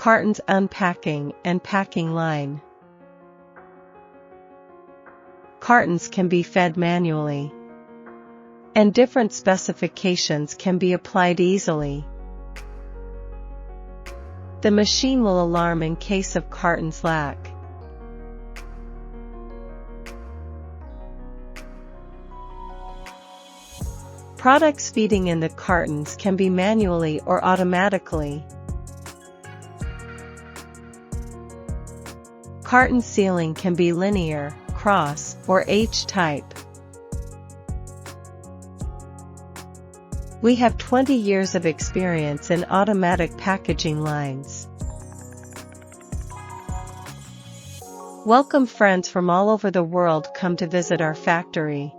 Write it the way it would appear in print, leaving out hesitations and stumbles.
Cartons unpacking and packing line. Cartons can be fed manually, and different specifications can be applied easily. The machine will alarm in case of cartons lack. Products feeding in the cartons can be manually or automatically. Carton sealing can be linear, cross, or H-type. We have 20 years of experience in automatic packaging lines. Welcome friends from all over the world come to visit our factory.